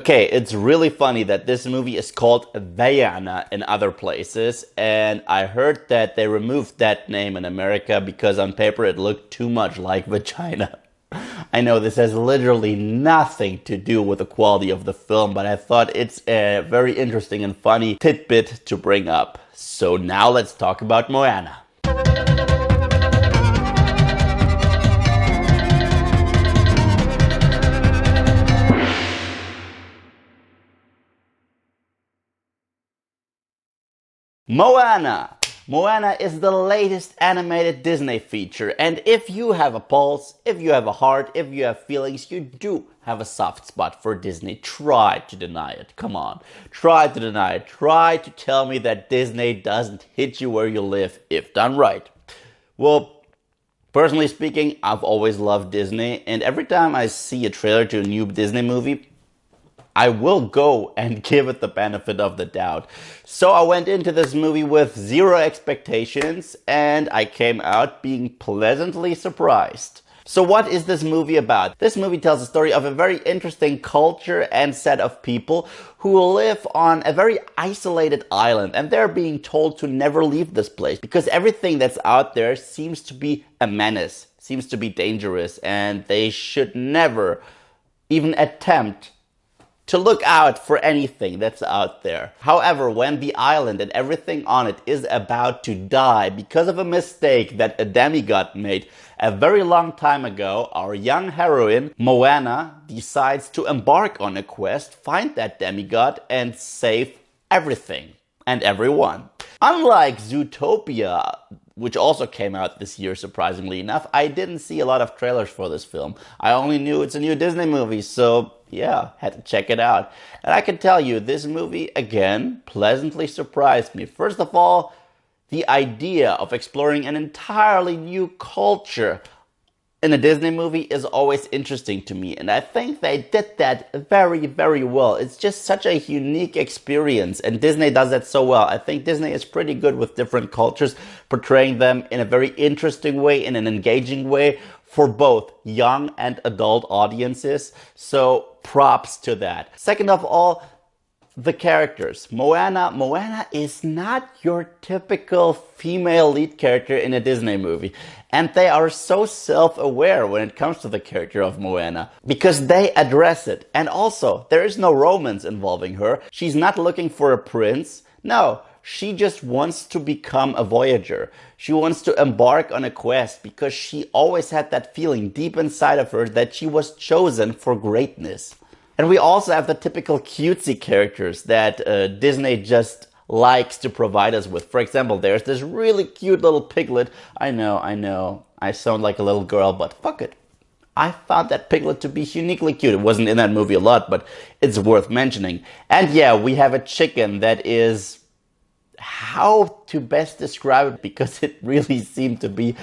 Okay, it's really funny that this movie is called Moana in other places, and I heard that they removed that name in America because on paper it looked too much like vagina. I know this has literally nothing to do with the quality of the film, but I thought it's a very interesting and funny tidbit to bring up. So now let's talk about Moana. Moana! Moana is the latest animated Disney feature, and if you have a pulse, if you have a heart, if you have feelings, you do have a soft spot for Disney. Try to deny it. Come on. Try to deny it. Try to tell me that Disney doesn't hit you where you live, if done right. Well, personally speaking, I've always loved Disney, and every time I see a trailer to a new Disney movie, I will go and give it the benefit of the doubt. So I went into this movie with zero expectations and I came out being pleasantly surprised. So what is this movie about? This movie tells the story of a very interesting culture and set of people who live on a very isolated island, and they're being told to never leave this place because everything that's out there seems to be a menace, seems to be dangerous, and they should never even attempt to look out for anything that's out there. However, when the island and everything on it is about to die because of a mistake that a demigod made a very long time ago, our young heroine, Moana, decides to embark on a quest, find that demigod, and save everything and everyone. Unlike Zootopia, which also came out this year, surprisingly enough, I didn't see a lot of trailers for this film. I only knew it's a new Disney movie, so yeah, had to check it out. And I can tell you, this movie, again, pleasantly surprised me. First of all, the idea of exploring an entirely new culture in a Disney movie is always interesting to me, and I think they did that very, very well. It's just such a unique experience, and Disney does that so well. I think Disney is pretty good with different cultures, portraying them in a very interesting way, in an engaging way, for both young and adult audiences. So props to that. Second of all, the characters. Moana is not your typical female lead character in a Disney movie. And they are so self-aware when it comes to the character of Moana, because they address it. And also, there is no romance involving her. She's not looking for a prince. No, she just wants to become a voyager. She wants to embark on a quest because she always had that feeling deep inside of her that she was chosen for greatness. And we also have the typical cutesy characters that Disney just likes to provide us with. For example, there's this really cute little piglet. I know, I sound like a little girl, but fuck it. I found that piglet to be uniquely cute. It wasn't in that movie a lot, but it's worth mentioning. And yeah, we have a chicken that is, how to best describe it, because it really seemed to be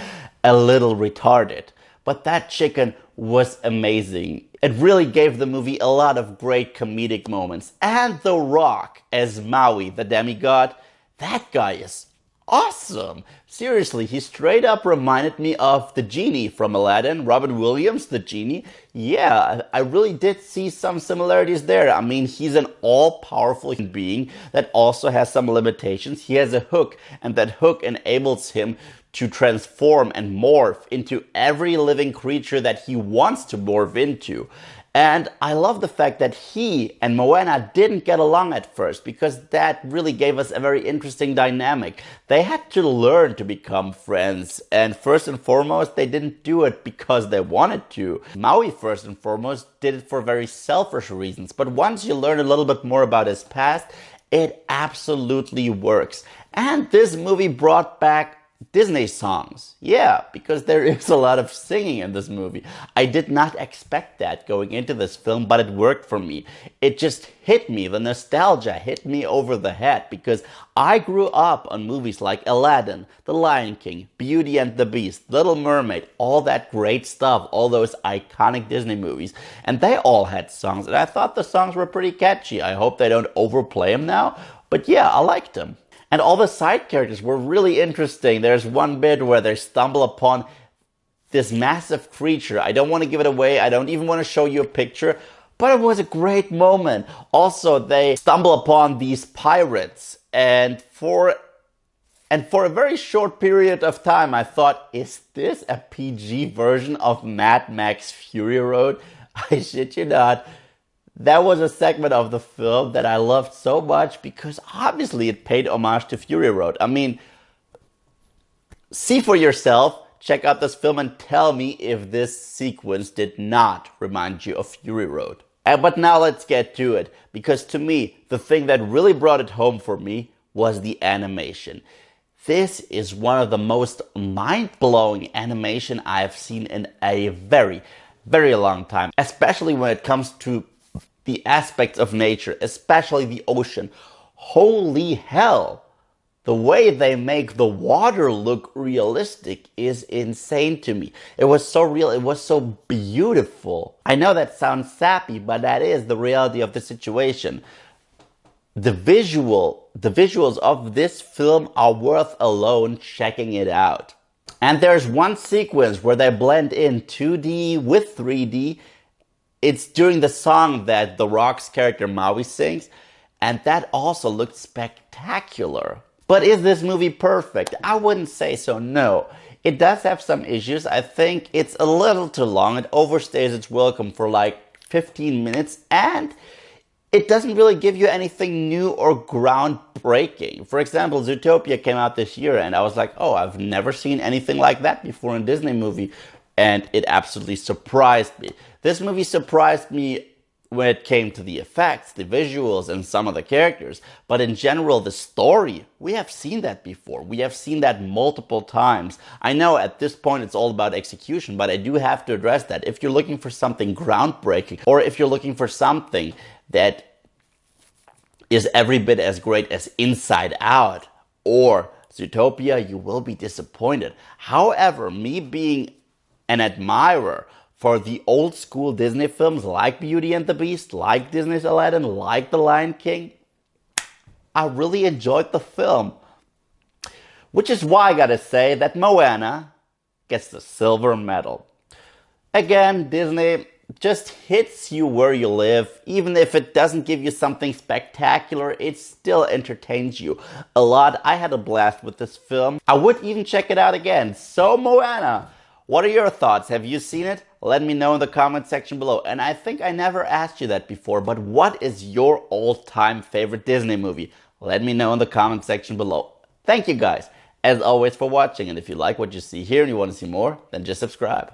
a little retarded. But that chicken was amazing. It really gave the movie a lot of great comedic moments. And The Rock as Maui the Demigod, that guy is awesome. Seriously, he straight up reminded me of the genie from Aladdin, Robin Williams, the genie. Yeah, I really did see some similarities there. I mean, he's an all-powerful being that also has some limitations. He has a hook, and that hook enables him to transform and morph into every living creature that he wants to morph into. And I love the fact that he and Moana didn't get along at first, because that really gave us a very interesting dynamic. They had to learn to become friends, and first and foremost, they didn't do it because they wanted to. Maui, first and foremost, did it for very selfish reasons, but once you learn a little bit more about his past, it absolutely works. And this movie brought back Disney songs. Yeah, because there is a lot of singing in this movie. I did not expect that going into this film, but it worked for me. It just hit me. The nostalgia hit me over the head because I grew up on movies like Aladdin, The Lion King, Beauty and the Beast, Little Mermaid, all that great stuff, all those iconic Disney movies. And they all had songs, and I thought the songs were pretty catchy. I hope they don't overplay them now, but yeah, I liked them. And all the side characters were really interesting. There's one bit where they stumble upon this massive creature. I don't want to give it away. I don't even want to show you a picture. But it was a great moment. Also, they stumble upon these pirates, and for a very short period of time, I thought, is this a PG version of Mad Max Fury Road? I shit you not. That was a segment of the film that I loved so much because obviously it paid homage to Fury Road. I mean, see for yourself, check out this film and tell me if this sequence did not remind you of Fury Road. But now let's get to it, because to me, the thing that really brought it home for me was the animation. This is one of the most mind-blowing animation I've seen in a very, very long time, especially when it comes to the aspects of nature, especially the ocean. Holy hell! The way they make the water look realistic is insane to me. It was so real, it was so beautiful. I know that sounds sappy, but that is the reality of the situation. The visuals of this film are worth alone checking it out. And there's one sequence where they blend in 2D with 3D. It's during the song that The Rock's character Maui sings, and that also looked spectacular. But is this movie perfect? I wouldn't say so, no. It does have some issues. I think it's a little too long. It overstays its welcome for like 15 minutes, and it doesn't really give you anything new or groundbreaking. For example, Zootopia came out this year, and I was like, oh, I've never seen anything like that before in a Disney movie. And it absolutely surprised me. This movie surprised me when it came to the effects, the visuals, and some of the characters. But in general, the story, we have seen that before. We have seen that multiple times. I know at this point it's all about execution, but I do have to address that. If you're looking for something groundbreaking, or if you're looking for something that is every bit as great as Inside Out or Zootopia, you will be disappointed. However, me being an admirer for the old school Disney films like Beauty and the Beast, like Disney's Aladdin, like The Lion King, I really enjoyed the film. Which is why I gotta say that Moana gets the silver medal. Again, Disney just hits you where you live. Even if it doesn't give you something spectacular, it still entertains you a lot. I had a blast with this film. I would even check it out again. So Moana, what are your thoughts? Have you seen it? Let me know in the comment section below. And I think I never asked you that before, but what is your all-time favorite Disney movie? Let me know in the comment section below. Thank you guys, as always, for watching. And if you like what you see here and you want to see more, then just subscribe.